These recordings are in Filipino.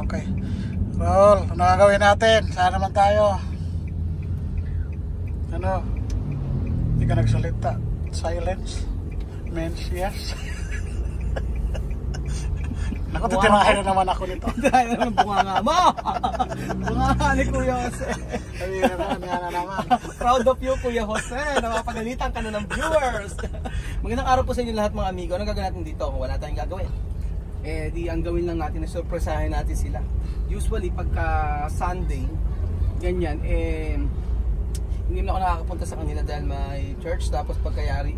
Okay. Roll, ano ang gawin natin? Saan naman tayo? Ano? Hindi ka nagsalita. Silence means yes. Naku, titirahin na naman ako nito. Titirahin na naman bunganga mo! Bunganga ni Kuya Jose. Sabi na naman. Proud of you, Kuya Jose. Napapagalitan ka na ng viewers. Magandang araw po sa inyo lahat mga amigo. Anong gagawin natin dito? Kung wala tayong gagawin. Eh di ang gawin lang natin na surpresahin natin sila. Usually pagka Sunday, ganyan, hindi na ako nakakapunta sa kanila dahil may church. Tapos pagkayari,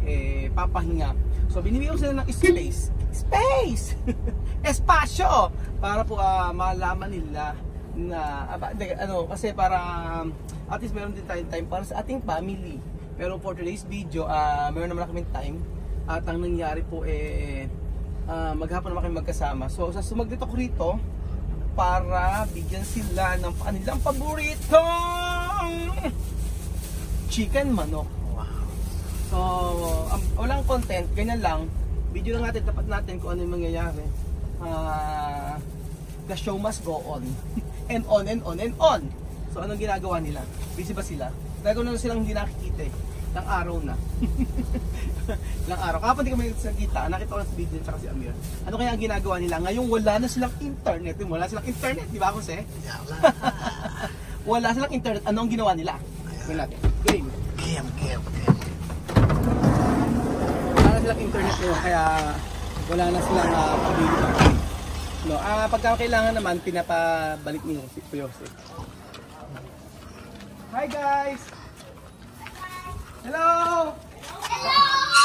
papahinga. So binibigyan ko sila ng space! Espasyo! Para po malaman nila na, kasi para at least meron din tayong time para sa ating family. Pero for today's video, meron naman kaming time. At ang nangyari po maghapon naman kami magkasama. So sumaglit ako rito para bigyan sila ng kanilang paboritong chicken manok. Wow. So walang content, ganyan lang. Video lang natin, tapat natin kung ano yung mangyayari. The show must go on. And on and on and on. So anong ginagawa nila? Busy ba sila? Talagang na silang hindi nakikita Ilang araw na. Ilang araw. Kapag hindi kami nakita, nakita ko lang sa video tsaka si Amir. Ano kaya ang ginagawa nila? Ngayong wala na silang internet. Wala silang internet, di ba Jose? Wala silang internet. Ano ang ginawa nila? Gawin natin. Game. Wala na silang internet ngayon, kaya wala na silang pabili. No, pagka kailangan naman, pinapabalik niyo si Jose. Hi guys! Hello!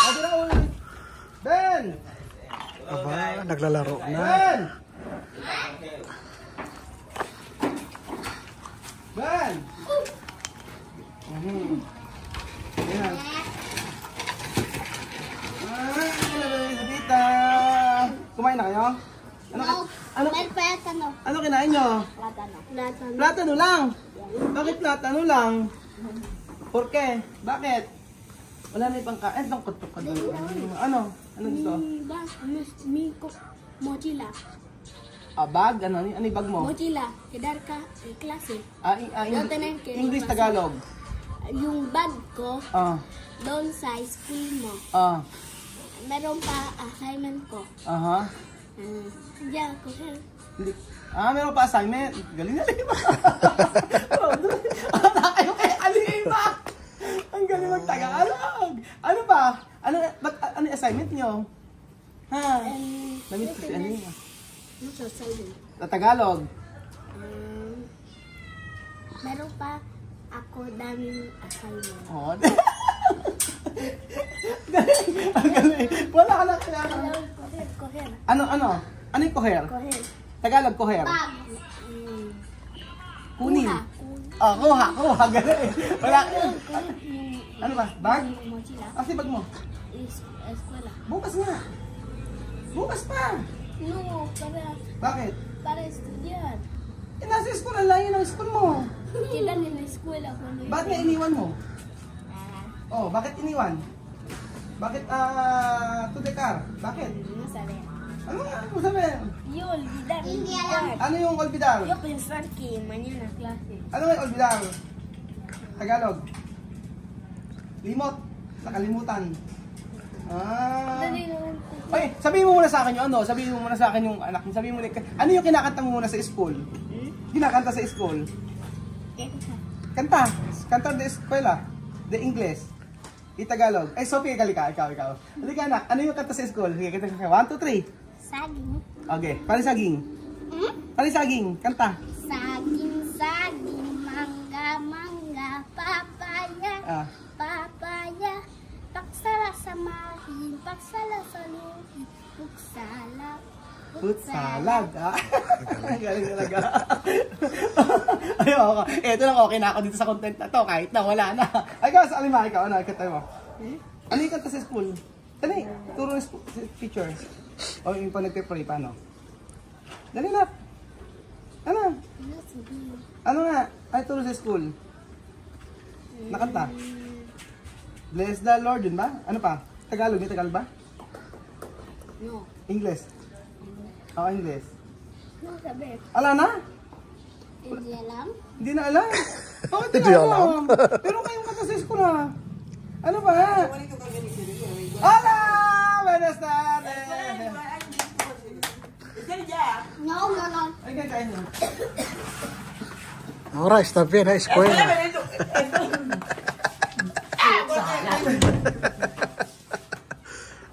Hello! Ben! Aba, naglalaro na. Ben! Ben! Ayan. Sabita! Kumain na kayo? Ano kinain nyo? Platano lang? Bakit platano lang? ¿Por qué? Bakit? Wala na ibang kain. Itong kutok ka doon. Ano? Ano gusto? Mochila. Bag? Ano yung bag mo? Mochila. Kedar ka klase. English, Tagalog. Yung bag ko, doon sa school mo. Meron pa assignment ko. Diyan ko, sir. Meron pa assignment. Galing na rin ba? Ayaw kay Alima! Ang galing mag-Tagalog! Ano ba? Ano assignment nyo? Namit ko si Alima. Sa Tagalog? Meron pa ako daming assignment. Ang galing. Wala ka lang kailangan. Koher. Ano yung koher? Koher. Tagalog koher. Bag. Kunin. Kuha. Galing. Wala. Ano ba? Bag? Mochila. Kasi bag mo. Eskwela. Bukas nga. Bukas pa. No, Bakit? para estudiar. Nasa school na lang yun ang school mo. Quedan en la escuela cuando Bakit nga iniwan mo? Bakit iniwan? Bakit to the car? Bakit? no sabía. Ano nga mo sabihin? Yo olvidar. Ano yung olvidar? Yo pensar que mañana clase. Ano yung olvidar? Tagalog. Limot. Nakalimutan. Oy, sabihin mo muna sa akin yung sabihin mo muna sa akin yung anak mo. Sabihin mo ano yung kinakanta mo muna sa school? Kinakanta sa school? Kanta de eskwela. De English. Tagalog. Sophie, ikaw. Halika anak, ano yung kanta sa school? Sige, kanta ka. 1, 2, 3. Saging. Okay, panisaging. Panisaging, kanta. Saging, mangga, papaya. Papaya. Paksala sa mahin, paksala sa luhin, Putsalad. Galing talaga. Ayoko. Ito lang okay na ako dito sa content na to kahit na wala na. Ay guys, Alima, ikaw ano kanta mo? Ano yung kanta sa school? Dali, turo ng teacher. Yung pa nagpe-pray paano? Dali na. Ano nga? Ay, turo sa school. Nakanta. Bless the Lord, yun ba? Ano pa? Tagalog, may Tagalog ba? No. English. English. Ano sabi? Ala na? Hindi alam. Hindi na alam. Bakit Hindi hindi alam. alam? Pero kayong kata sa school ha. Ano ba? Hola! Buenas tardes! No, no, no. Ay, kain nyo. Ahora está bien la escuela.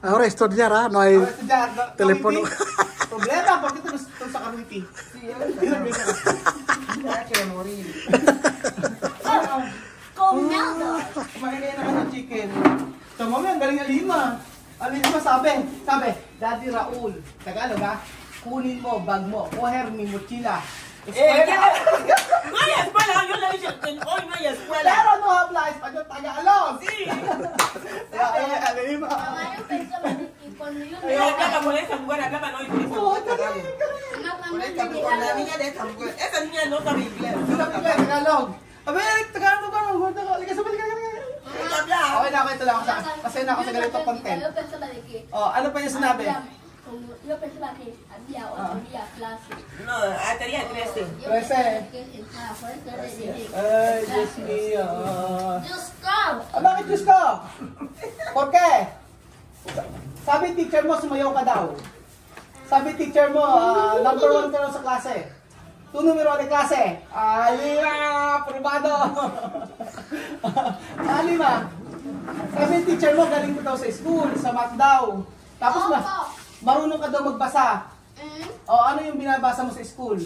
Ahora estudiar, ¿ah? No hay teléfono. Problema, bakit ito sa Cavite? Comado. Kumain kayo naman ng chicken. So, mami, ang galing Alima. Alima, sabi, Daddy Raul, Tagalog ha, kunin mo, bag mo, coger mi mochila. No hay escuela, yo le dije que hoy no hay escuela. Pero no habla español Tagalog. Sí. Alima. Mamá, yo pensaba que con ellos Yo hablaba con esa mujer, hablaba no inglés. Con la niña de esa mujer. Esa niña no sabe inglés. Tagalog. Abe, Tagalog ka. Halika sa balik. Okay na, ito lang ako sa kasi na ako sa ganito content. Yo pensaba de que Oh, ano pa yung sinabi? yo pensaba que había otro día clase. No, tenía 13. Yo Trece. pensaba que estaba fuerte de decir. Ay, Diyos mio. Just come. Bakit Diyos ko? Por qué? Sabi teacher mo, sumayaw ka daw. Sabi teacher mo, number 1 ka daw sa klase. Tu numero 1 de klase. Alima, probado. Alima. Sabi teacher mo, galing ko daw sa school, sa math daw. Tapos marunong ka daw magbasa. O ano yung binabasa mo sa school?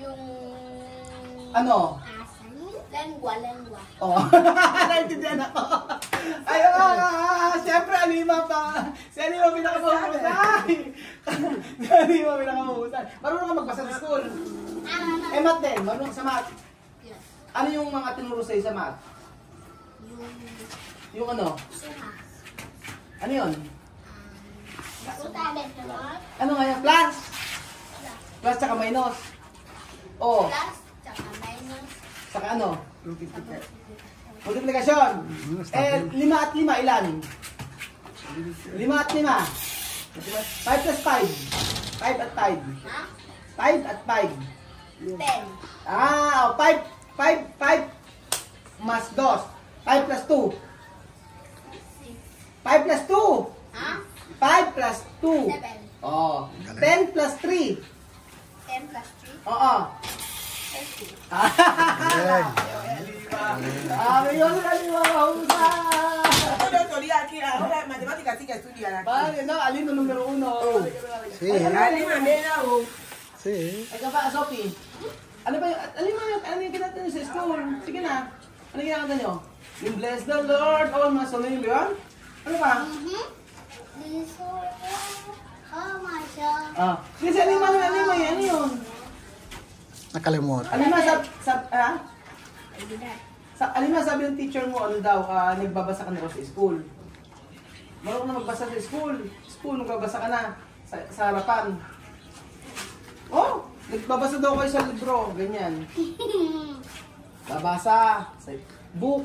Yung Ano? lengua. Oh, naintindihan ako. Ay, siyempre, Alima pa. Si Alima pinakamahusay. Si Alima pinakamahusay. Marunong ka magbasa sa school. Eh, math din. Marunong ka sa math. Yes. Ano yung mga tinuro sa'yo sa math? Yung ano? Suma. Ano yun? Utales naman. Ano nga yan? Plus? Plus tsaka minus. Oh, Plus, tsaka minus. saka ano? Multiplication. Eh, 5 at 5, ilan? 5 at 5. 5 plus 5. 5 at 5. Ha? 5 at 5. 10. 5 mas 2. 5 plus 2. 5 plus 2. Ha? 5 plus 2. 7. Oh. 10 plus 3. 10 plus 3. Oo. 30. Ngayon na liwa mahusay. Todo estudia aquí, ahora matemáticas sí que estudian aquí. Vale, no, Alino numero 1. Sí, Alima, mira, sí. Ay ka pa, Sophie. Ano ba yung, ano yung kinanta nyo sa school? Sige na. Ano yung kinakanta nyo? Yung bless the Lord, all my soul, yun ba yun? Ano pa? Oh my God. Kasi Alima, ano yun? Nakalimutan. Alima, Alima, sabi ng teacher mo, ano daw, nagbabasa ka na raw sa school. Marunong na magbasa sa school. School, nagbabasa ka na sa harapan. Oh, nagbabasa daw kayo sa libro, ganyan. Babasa sa book.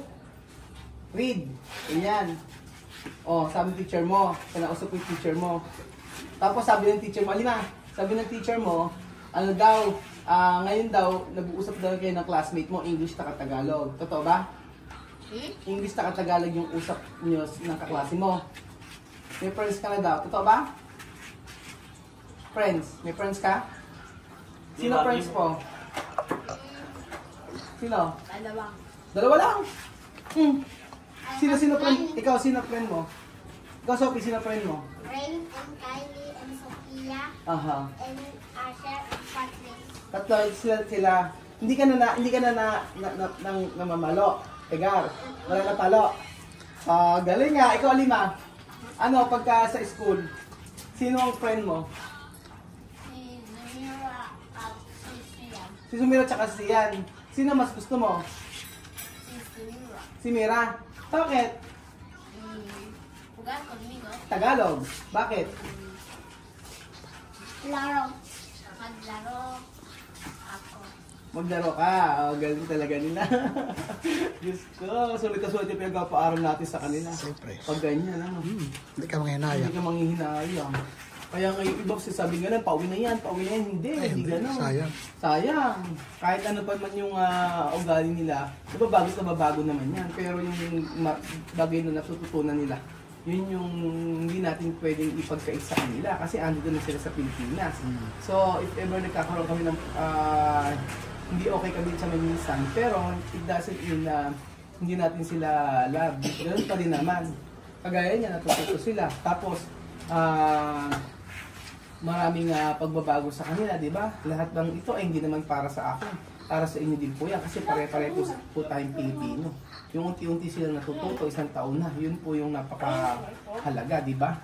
Read, ganyan. Oh, sabi ng teacher mo, kinausap yung teacher mo. Tapos sabi ng teacher mo, Alima, sabi ng teacher mo, ano daw, ngayon daw, nag-uusap daw kayo ng classmate mo, English taka Tagalog. Totoo ba? English taka Tagalog yung usap niyo ng kaklase mo. May friends ka na daw. Totoo ba? Friends. May friends ka? Sino friends mo? Sino? Dalawang. Dalawa lang? Sino friend? Ikaw, sino friend mo? Ikaw, Sophie, sino friend mo? Rain and Kylie and Sophia Aha. and Asher and Patrick. Tatlo sila. Hindi ka na namamalo. Tegar. Wala na talo. Galing nga. Ikaw, Alima. Ano, pagka sa school, sino ang friend mo? Si Zamira at si Sian. Si Sumira tsaka si Sian. Sino mas gusto mo? Si Zamira. Si Mira. Bakit? Jugar conmigo. Tagalog. Bakit? Laro. Maglaro. Ako. Maglaro ka. Galing talaga nila. Diyos ko. Sulit na sulit yung pinagpapaaral natin sa kanila. Siyempre. Pag ganyan, ano? Hindi ka manginaya. Hindi ka manghihinayang. Kaya ngayon iba sabi nga lang, pauwi na yan, hindi gano'n. Sayang. Sayang. Kahit ano pa man yung ugali nila, nababago naman yan. Pero yung bagay na natututunan nila, yun yung hindi natin pwedeng ipagkaisa kanila kasi andito na sila sa Pilipinas. So, if ever nagkakaroon kami ng hindi okay kami sa minsan, pero it doesn't mean na hindi natin sila love. Ganun pa rin naman. Kagaya niya, natututo sila. Tapos, maraming pagbabago sa kanila, di ba? Lahat ng ito ay hindi naman para sa akin. Para sa inyo din po yan. Kasi pare-pareho po tayong Pilipino. Yung unti-unti silang natututo, 1 taon na. Yun po yung napakahalaga, di ba?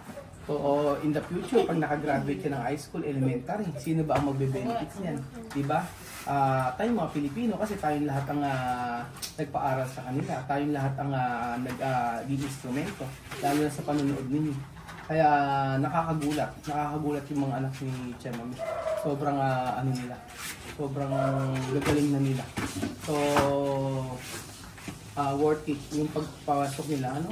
So, in the future, pag nakagraduate ka ng high school, elementary, sino ba ang magbe-benefits niyan? Di ba? Tayong mga Pilipino, kasi tayong lahat ang nagpaaral sa kanila. Tayong lahat ang nag-instrumento. Lalo na sa panonood ninyo. Kaya nakakagulat yung mga anak ni Chemam. Sobrang sobrang gagaling na nila. So, worth it yung pagpasok nila,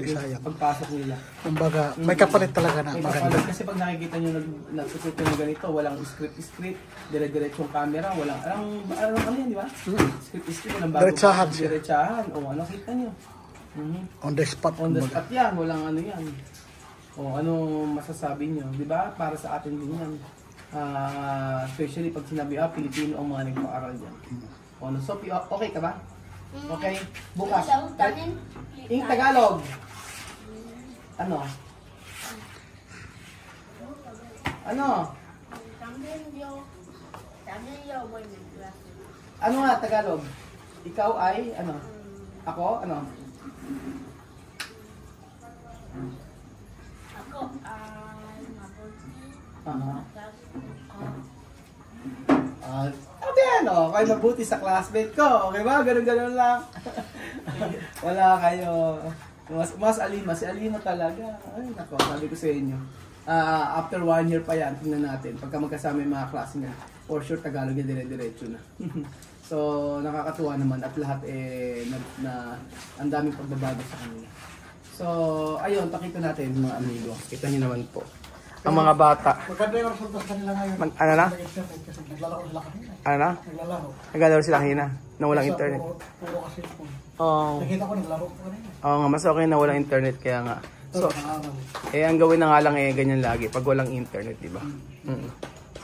Sayang. Pagpasok nila. Kumbaga, may kapalit talaga na May maganda. kapalit kasi pag nakikita nyo nagsusuto ng ganito, walang script, dire-diretsong camera, walang, ano yan, di ba? Script, walang bago. Diretsahan siya. Diretsahan, kita nyo. On the spot. On the kumbaga. spot yan, walang ano yan. Ano masasabi nyo, di ba? Para sa atin din yan. Especially pag sinabi, Pilipino ang mga nagpaaral dyan. Sophie, okay ka ba? Okay? Bukas. In Tagalog. Ano? Ano nga Tagalog? Ikaw ay, Ako, Ako ay mabuti. Kayo mabuti sa classmate ko. Okay ba? Ganun lang. Wala kayo. Mas Alima. Si Alima talaga. Ay, nako. Sabi ko sa inyo. After 1 year pa yan, tingnan natin. Pagka magkasama yung mga klase niya, for sure Tagalog yan, dire-diretso na. So, nakakatuwa naman at lahat ang daming pagbabago sa kanila. So, ayun, pakita natin mga amigo. Kita niyo naman po. Ang mga bata. Maganda yung resulta sa kanila ngayon. Ano na? Kasi naglalaro sila kanina. Ano na? Naglalaro. Naglalaro sila kanina na walang internet. Puro kasi phone. Oo. Nakita ko naglaro ko kanina. Oo nga, mas okay na walang internet kaya nga. So, ang gawin na nga lang ganyan lagi pag walang internet, di ba?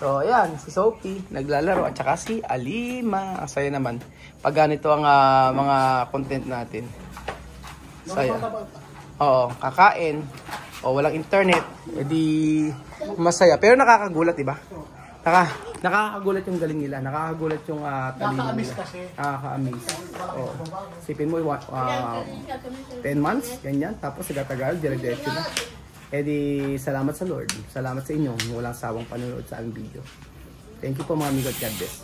So, ayan, si Sophie naglalaro at saka si Alima. Ang saya naman. Pag ganito ang mga content natin. Saya. Oo, kakain. O walang internet, edi masaya. Pero nakakagulat, di ba? Nakakagulat yung galing nila. Nakakagulat yung talino nila. kasi. Nakaka-amaze. Oh. Sipin mo, 10 months, ganyan. Tapos sigatagal, dire-diretso na. Edi salamat sa Lord. Salamat sa inyo. Walang sawang panonood sa aming video. Thank you po mga amigo at God bless.